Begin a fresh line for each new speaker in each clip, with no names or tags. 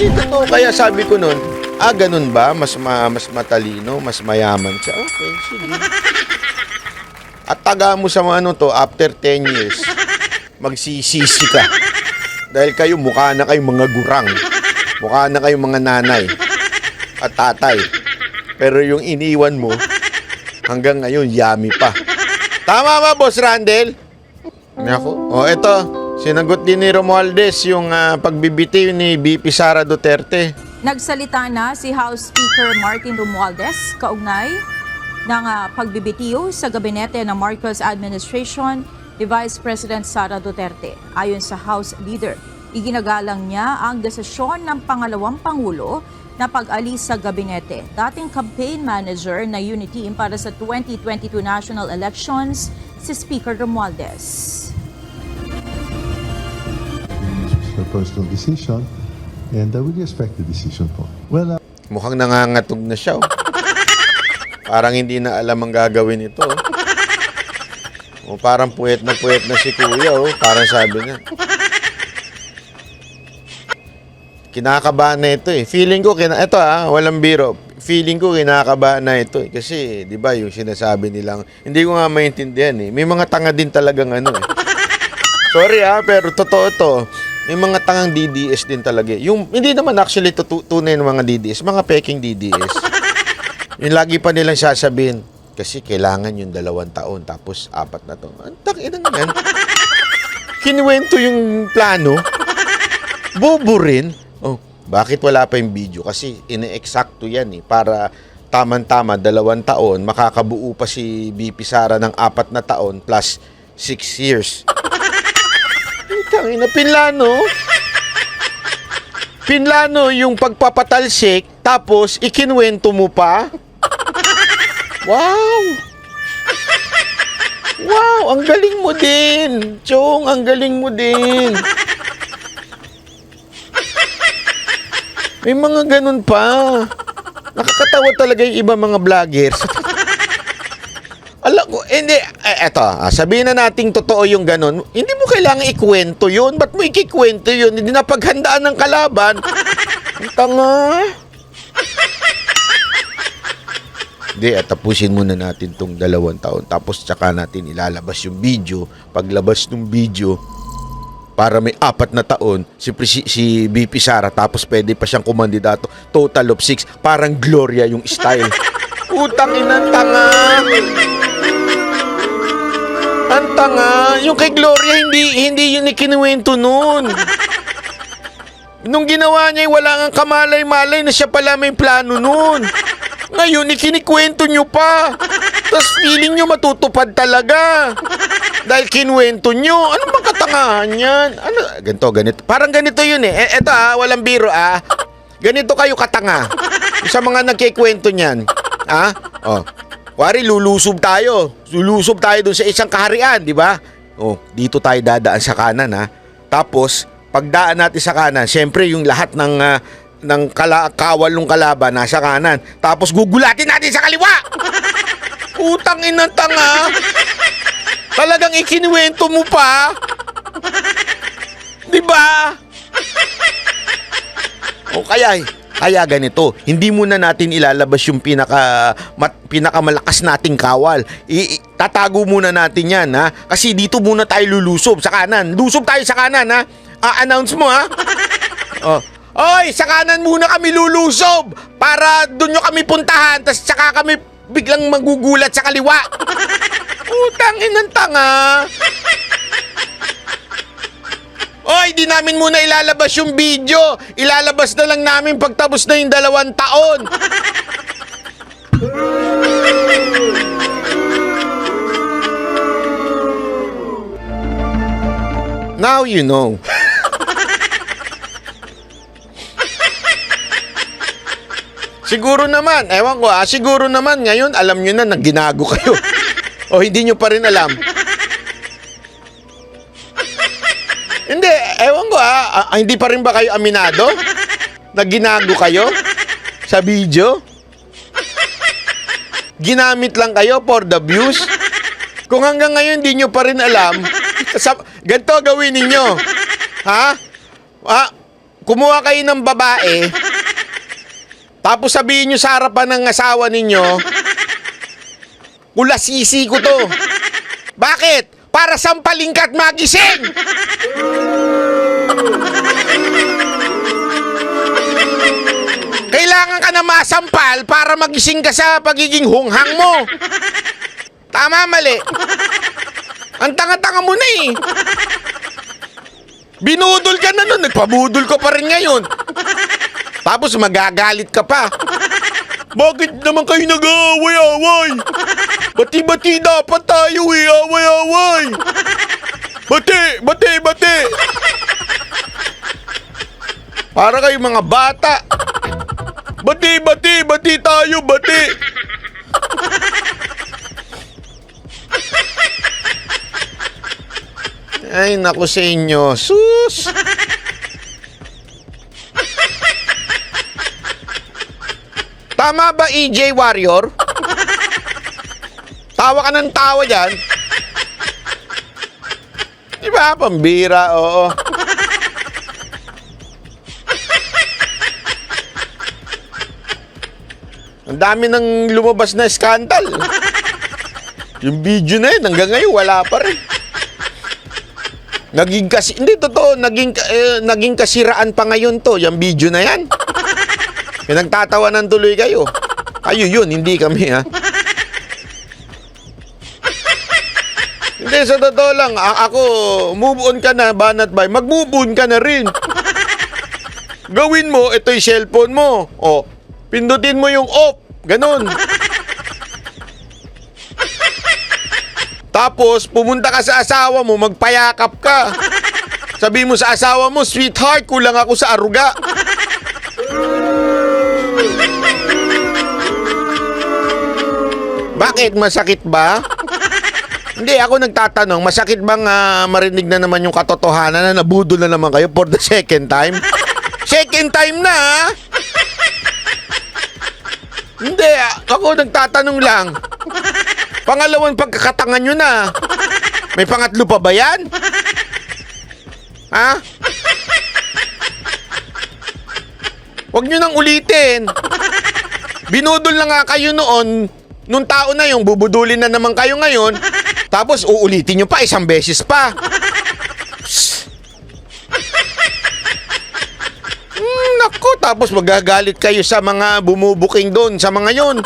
Hindi totoo. Kaya sabi ko nun, ganun ba? Mas matalino, mas mayaman siya. Okay, sige. At taga mo sa mga ano to, after 10 years, magsisisi ka. Dahil kayo, mukha na kayong mga gurang. Mukha na kayong mga nanay at tatay. Pero yung iniwan mo, hanggang ngayon, yummy pa. Tama ba, Boss Randel? Ako. Eto. Sinagot din ni Romualdez yung pagbibitiw ni VP Sara Duterte.
Nagsalita na si House Speaker Martin Romualdez kaugnay ng pagbibitiw sa gabinete ng Marcos administration ni Vice President Sara Duterte. Ayon sa House Leader, iginagalang niya ang desisyon ng pangalawang Pangulo na pag-alis sa gabinete. Dating campaign manager na Unity Team para sa 2022 national elections, si Speaker Romualdez.
A personal decision, and we respect the decision po. Well,
Mukhang nangangatog na siya. Parang hindi na alam ang gagawin ito. Parang puwet na si Kuya. Parang sabi niya. Kinakabahan na ito eh. Feeling ko, ito walang biro. Feeling ko kinakabahan na ito eh. Kasi, di ba, yung sinasabi nilang, hindi ko nga maintindihan eh. May mga tanga din talagang ano eh. Sorry pero totoo to. May mga tangang DDS din talaga. Yung, hindi naman actually tunay ng mga DDS, mga peking DDS. Yung lagi pa nilang sasabihin, kasi kailangan yung 2 taon, tapos 4 na to. Ang takinan yan. Kinuwento yung plano, bobo rin. Bakit wala pa yung video? Kasi ine-eksakto yan eh, para taman-tama 2 taon, makakabuo pa si VP Sara ng 4 na taon plus 6 years. Tangina, Pinlano yung pagpapatalsik, tapos ikinwento mo pa? Wow! Wow, ang galing mo din. Chong, ang galing mo din. May mga ganun pa. Nakakatawa talaga yung iba mga vloggers. Alam ko, hindi, eto, sabihin na nating totoo yung ganun, hindi mo kailangan ikwento yun. Ba't mo ikikwento yun? Hindi na paghandaan ng kalaban. Ang tanga. Hindi, tapusin muna natin tong 2 taon. Tapos tsaka natin ilalabas yung video. Paglabas ng video, para may 4 na taon, si VP Sara, tapos pwede pa siyang kumandidato. Total of 6. Parang Gloria yung style. Utang inang tanga. Ang tanga. Yung kay Gloria, hindi yun ikinuwento nun. Nung ginawa niya, wala nga kamalay-malay na siya pala may plano nun. Ngayon, ikinikwento nyo pa. Tapos feeling nyo matutupad talaga. Dahil kinuwento nyo. Ano bang katangahan yan? Ano? Ganito. Parang ganito yun eh. Eto walang biro Ganito kayo katanga. Sa mga nagkikwento niyan. Wari, lulusob tayo. Lulusob tayo dun sa isang kaharian, di ba? Dito tayo dadaan sa kanan, Tapos, pagdaan natin sa kanan, syempre yung lahat ng kawal ng kalaban nasa kanan. Tapos, gugulatin natin sa kaliwa! Utang inang tanga! Talagang ikinuwento mo pa? Di ba? Kaya ganito, hindi muna natin ilalabas yung pinakamalakas nating kawal. Tatago muna natin yan, Kasi dito muna tayo lulusob sa kanan. Lusob tayo sa kanan, announce mo, Oy, sa kanan muna kami lulusob para doon nyo kami puntahan, tas saka kami biglang magugulat sa kaliwa. Utang inang tanga. Oy, di namin muna ilalabas yung video. Ilalabas na lang namin pagtapos na yung 2 taon. Now you know. Siguro naman, ewan ko siguro naman ngayon alam nyo na ginago kayo. O hindi nyo pa rin alam. Hindi, ewan ko hindi pa rin ba kayo aminado? Na ginago kayo? Sa video? Ginamit lang kayo for the views? Kung hanggang ngayon hindi nyo pa rin alam, ganito gawin ninyo. kumuha kayo ng babae, tapos sabihin nyo sa harapan ng asawa ninyo, kulasisi ko to. Bakit? Para sampaling ka at magising! Kailangan ka na masampal para magising ka sa pagiging hunghang mo. Tama, mali. Ang tanga-tanga mo na eh. Binudol ka na nun, nagpabudol ka pa rin ngayon. Tapos magagalit ka pa. Bakit naman kayo nag-aaway-away? Bati-bati dapat tayo eh, away-away. Bati! Para kayo mga bata. Bati tayo, bati. Ay, naku sa inyo. Sus! Tama ba, EJ Warrior? Tawa ka ng tawa dyan. Diba? Pambira, oo. Ang dami nang lumabas na skandal. Yung video na yun, hanggang ngayon, wala pa rin. Hindi, totoo, naging kasiraan pa ngayon to, yung video na yan. Pinagtatawanan tuloy kayo. Kayo yun, hindi kami, ha? Hindi, sa totoo lang, ako, move on ka na, Banat Bay, mag-move on ka na rin. Gawin mo, ito yung cellphone mo. O, pindutin mo yung off, ganun. Tapos, pumunta ka sa asawa mo, magpayakap ka. Sabi mo sa asawa mo, sweetheart, kulang ako sa aruga. Bakit? Masakit ba? Hindi, ako nagtatanong, masakit bang marinig na naman yung katotohanan na nabudol na naman kayo for the second time? Second time na, ha? Hindi, ako nagtatanong lang. Pangalawang pagkakatangan nyo na. May pangatlo pa ba yan? Ha? Huwag nyo nang ulitin. Binudol na nga kayo noon. Nung tao na yung bubudulin na naman kayo ngayon. Tapos uulitin nyo pa isang beses pa. Naku, tapos magagalit kayo sa mga bumubuking doon, sa mga yon.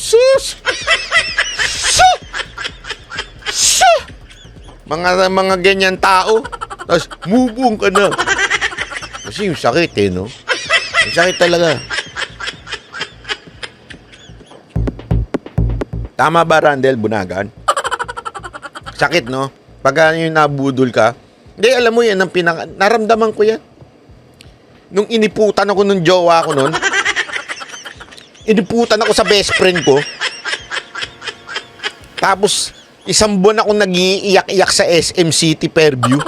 Sus! Mga ganyan tao. Tapos, mubong ka na. Kasi yung sakit eh, no? Yung sakit talaga. Tama ba, Randel Bunagan? Sakit, no? Pagka yung nabudol ka. Hindi, alam mo yan, naramdaman ko yan. Nung iniputan ako nung jowa ko nun, iniputan ako sa best friend ko. Tapos, isang buwan ako nag-iiyak-iyak sa SM City Fairview.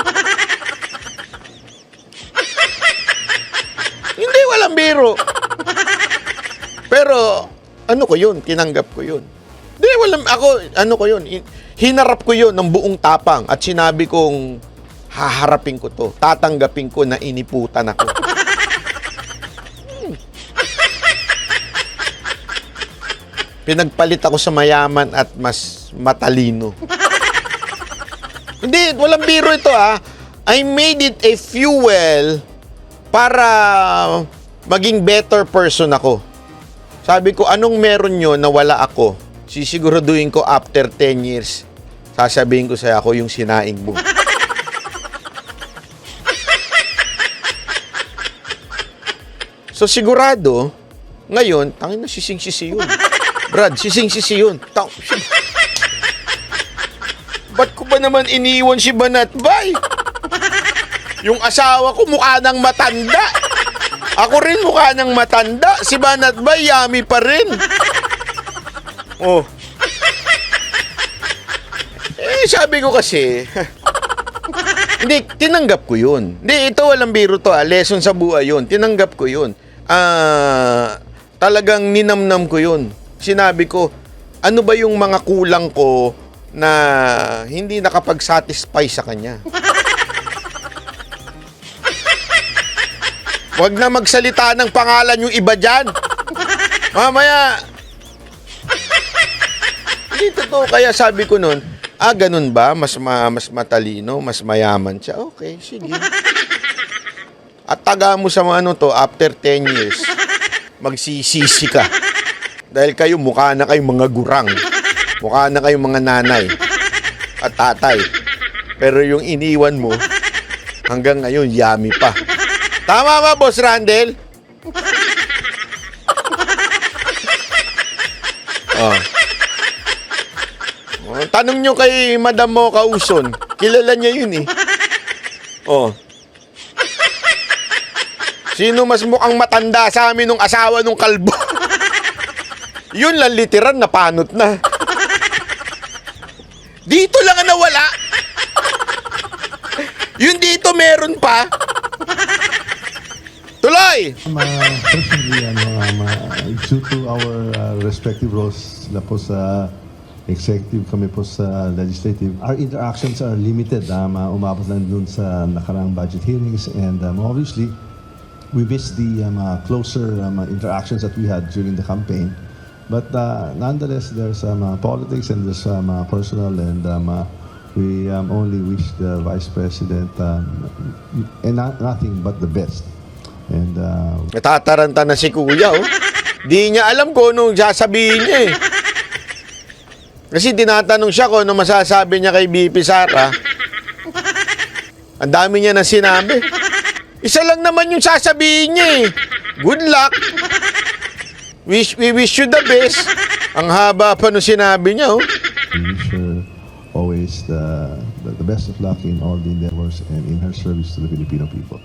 Hindi, walang biro. Pero, ano ko yun? Tinanggap ko yun. Hindi, ano ko yun? Hinarap ko yun ng buong tapang at sinabi kong haharapin ko to. Tatanggapin ko na iniputan ako. Pinagpalit ako sa mayaman at mas matalino. Hindi, walang biro ito I made it a fuel para maging better person ako. Sabi ko, anong meron nyo na wala ako? Sisiguraduhin ko after 10 years, sasabihin ko sa'yo ako yung sinaing mo. So sigurado, ngayon, tangin na sising-sisi yun. Brad, sising-sisi yun. Ba't ko ba naman iniwan si Banat Bay? Yung asawa ko mukha nang matanda. Ako rin mukha nang matanda. Si Banat Bay, yummy pa rin. Oh. Sabi ko kasi, hindi, tinanggap ko yun. Hindi, ito walang biro to. Lesson sa buhay yun. Tinanggap ko yun. Talagang ninamnam ko yun. Sinabi ko, ano ba yung mga kulang ko na hindi nakapag-satisfy sa kanya? Huwag na magsalita ng pangalan yung iba dyan. Mamaya. Hindi totoo. Kaya sabi ko nun, ganun ba? Mas matalino, mas mayaman siya. Okay, sige. At taga mo sa ano to, after 10 years, magsisisi ka. Dahil kayo, mukha na kayong mga gurang. Mukha na kayong mga nanay at tatay. Pero yung iniwan mo, hanggang ngayon, yummy pa. Tama ba, Boss Randel? Tanong nyo kay Madam mo Kauson. Kilala niya yun eh. Sino mas mukhang matanda sa amin nung asawa nung kalbo? Yun lang literal, napanot na. Dito lang ang nawala. Yun dito meron pa. Tuloy!
Personally, due to our respective roles, sila po sa executive, kami po sa legislative, our interactions are limited. Umabot lang dun sa nakaraang budget hearings, and obviously, we miss the closer interactions that we had during the campaign. But nonetheless, there's politics and there's personal, and we only wish the Vice President and nothing but the best. And
Natataranta na si Kuya, oh. Di niya alam kung anong sasabihin niya eh. Kasi tinatanong siya kung ano masasabi niya kay BP Sara. Ang dami niya na sinabi. Isa lang naman yung sasabihin niya eh. Good luck. We wish you the best. Ang haba pa nung sinabi niya, oh.
we wish her always the best of luck in all the endeavors and in her service to the Filipino people.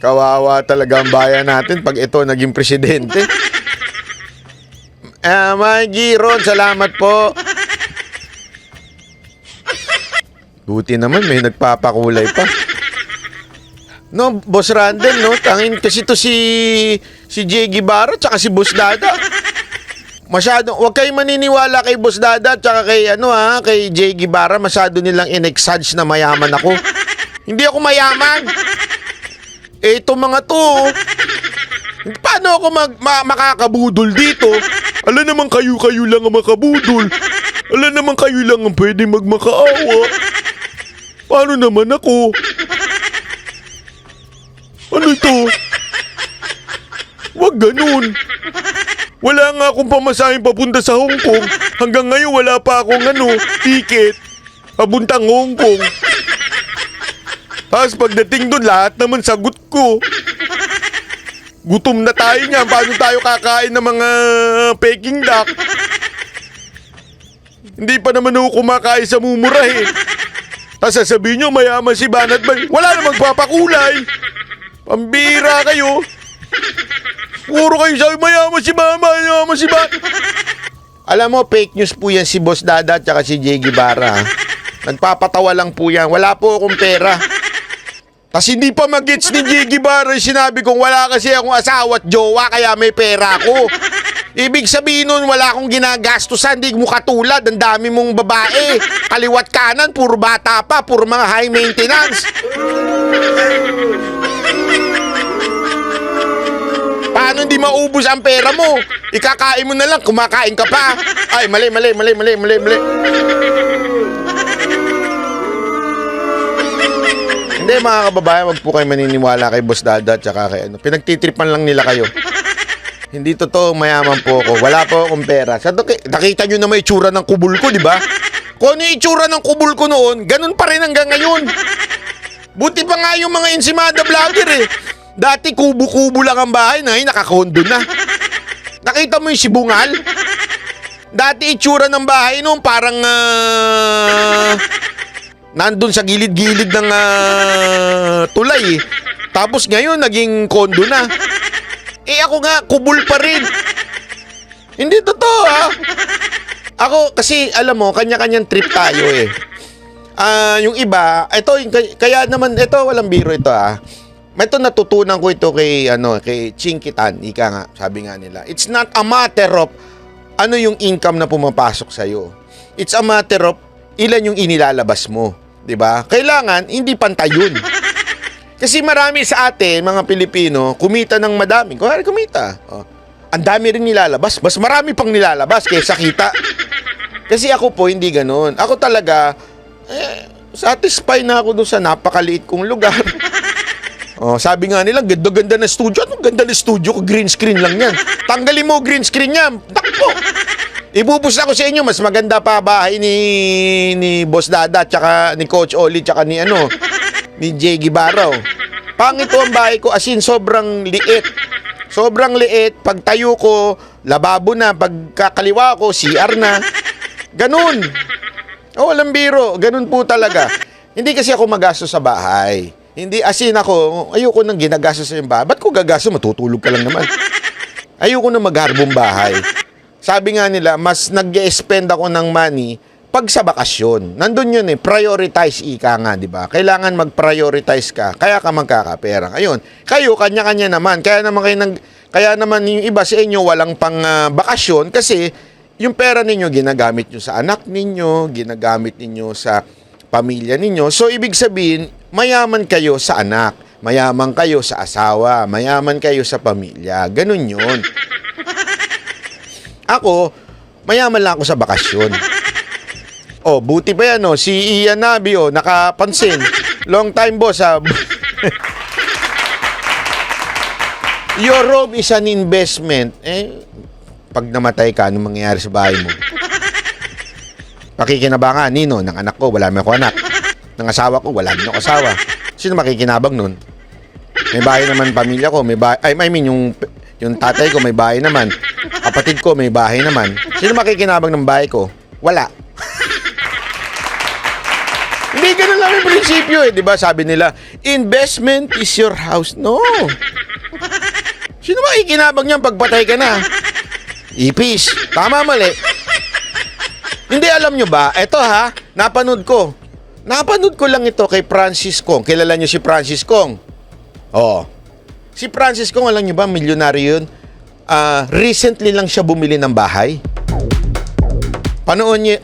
Kawawa talaga ang bayan natin pag ito naging presidente. Maggie Ron, salamat po. Buti naman may nagpapakulay pa. No, Boss Randel, no? Tangin kasi to si Jay Guevara tsaka si Boss Dada. Masyado, wag kayong maniniwala kay Boss Dada tsaka kay kay Jay Guevara, masyado nilang in-exage na mayaman ako. Hindi ako mayaman. Itong mga to, paano ako makakabudol dito? Ala naman kayo lang ang makabudol. Ala naman kayo lang ang pwede magmakaawa. Paano naman ako? Ano ito? Wag ganun. Wala nga akong pamasahin papunta sa Hong Kong. Hanggang ngayon wala pa akong ticket. Papuntang Hong Kong. Tapos pagdating doon, lahat naman sagot ko. Gutom na tayo niyan. Paano tayo kakain ng mga Peking duck? Hindi pa naman ako kumakain sa mumurahin. Tapos sasabihin nyo, mayaman si Banat ba? Wala namang papakulay. Pambira kayo. Puro kayo sabi, mayaman si Mama, mayaman si Banat. Alam mo, fake news po yan si Boss Dada at si Jay Guevara. Nagpapatawa lang po yan. Wala po akong pera. Tapos hindi pa mag-gets ni Jay Guevara yung sinabi kong wala kasi akong asawa at jowa kaya may pera ako. Ibig sabihin nun, wala akong ginagastusan, hindi mo katulad, ang dami mong babae. Kaliwat kanan, puro bata pa, puro mga high maintenance. Paano hindi maubos ang pera mo? Ikakain mo na lang, kumakain ka pa. Ay, mali. Hindi mga kababayan, wag po kayo maniniwala kay Boss Dada at saka kay pinagtitripan lang nila kayo. Hindi totoo, mayaman po ako. Wala po akong pera. Nakita nyo na may itsura ng kubul ko, di ba? Kung ano yung itsura ng kubul ko noon, ganun pa rin hanggang ngayon. Buti pa nga yung mga Ensimada vlogger eh. Dati kubo-kubo lang ang bahay, nakakondo na. Nakita mo yung sibungal? Dati itsura ng bahay noon parang nandun sa gilid-gilid ng tulay eh. Tapos ngayon naging kondo na. Ako nga, kubul pa rin. Hindi totoo Ako kasi alam mo, kanya-kanyang trip tayo eh. Yung iba, kaya naman ito walang biro ito Ito natutunan ko ito kay Chinkitan, ika nga, sabi nga nila. It's not a matter of ano yung income na pumapasok sa iyo. It's a matter of ilan yung inilalabas mo, 'di ba? Kailangan hindi pantay yun. Kasi marami sa atin, mga Pilipino, kumita ng madami. Kung kumita. Oh. Ang dami rin nilalabas. Mas marami pang nilalabas kaysa kita. Kasi ako po, hindi ganun. Ako talaga, satisfied na ako doon sa napakaliit kong lugar. Oh, sabi nga nila, ganda-ganda na studio. Anong ganda na studio ko? Green screen lang yan. Tanggalin mo green screen yan. Takpo! Ibubus ako sa inyo, mas maganda pa bahay ni Boss Dada, tsaka ni Coach Oli, tsaka ni Jay Gibaraw. Pangit ang bahay ko, as in, sobrang liit. Sobrang liit. Pag tayo ko, lababo na. Pag kakaliwa ko, CR na. Ganun. Oh, walang biro. Ganun po talaga. Hindi kasi ako magastos sa bahay. Hindi, as in ako, ayoko nang ginagastos sa yung bahay. Ba't ko gagastos? Matutulog ka lang naman. Ayoko nang magharbong bahay. Sabi nga nila, mas nag-spend ako ng money pag sa bakasyon. Nandun yun prioritize ika nga, di ba? Kailangan mag-prioritize ka, kaya ka magkakapera. Ayun, kayo, kanya-kanya naman. Kaya naman yung iba sa inyo walang pang bakasyon kasi yung pera ninyo ginagamit nyo sa anak ninyo, ginagamit ninyo sa pamilya ninyo. So, ibig sabihin, mayaman kayo sa anak, mayaman kayo sa asawa, mayaman kayo sa pamilya. Ganun yun. Ako, mayaman lang ako sa bakasyon. Oh, buti pa yan, si Ian Nabi, nakapansin. Long time, boss, Your home is an investment. Pag namatay ka, anong mangyayari sa bahay mo? Pakikinabangan, nino, ng anak ko, wala naman ako anak. Ng asawa ko, wala naman ako asawa. Sino makikinabang nun? May bahay naman pamilya ko, may bahay, yung tatay ko may bahay naman. Kapatid ko may bahay naman. Sino makikinabang ng bahay ko? Wala. Hindi ganun lang yung prinsipyo di ba? Sabi nila, investment is your house. No. Sino makikinabang niyan pagpatay ka na? Ipis. Tama, mali. Hindi, alam nyo ba? Ito napanood ko. Napanood ko lang ito kay Francis Kong. Kilala nyo si Francis Kong? Oo. Si Francis Kong, alam nyo ba, milyonaryo yun? Recently lang siya bumili ng bahay.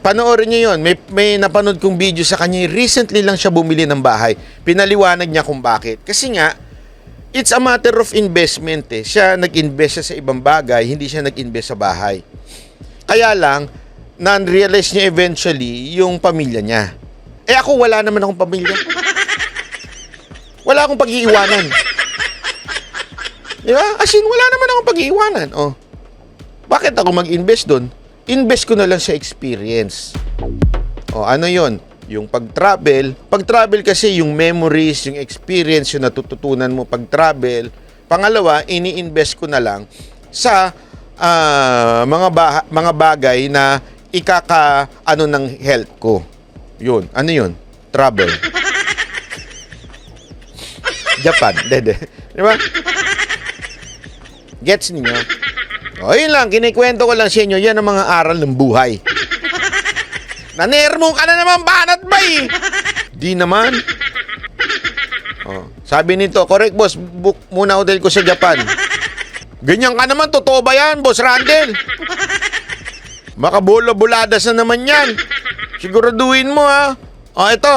Panoorin niyo yun. May napanood kong video sa kanya. Recently lang siya bumili ng bahay. Pinaliwanag niya kung bakit. Kasi nga, it's a matter of investment Siya nag-invest sa ibang bagay, hindi siya nag-invest sa bahay. Kaya lang, na-realize niya eventually yung pamilya niya. Ako, wala naman akong pamilya. Wala akong pag-iiwanan. Di ba? As in, wala naman akong pag-iiwanan. Bakit ako mag-invest doon? Invest ko na lang sa experience. Ano yon? Yung pag-travel. Pag-travel kasi yung memories, yung experience, yung natututunan mo pag-travel. Pangalawa, ini-invest ko na lang sa mga bagay na ng health ko. Yun. Ano yun? Travel. Japan. Dede. Di ba? Gets niyo? Yun lang. Kinikwento ko lang sa inyo. Yan ang mga aral ng buhay. Nanermo ka na naman, banat ba Di naman. Sabi nito, correct boss, book muna hotel ko sa Japan. Ganyan ka naman, totoo ba yan, boss Randel? Makabula-buladas na naman yan. Siguraduhin mo ito.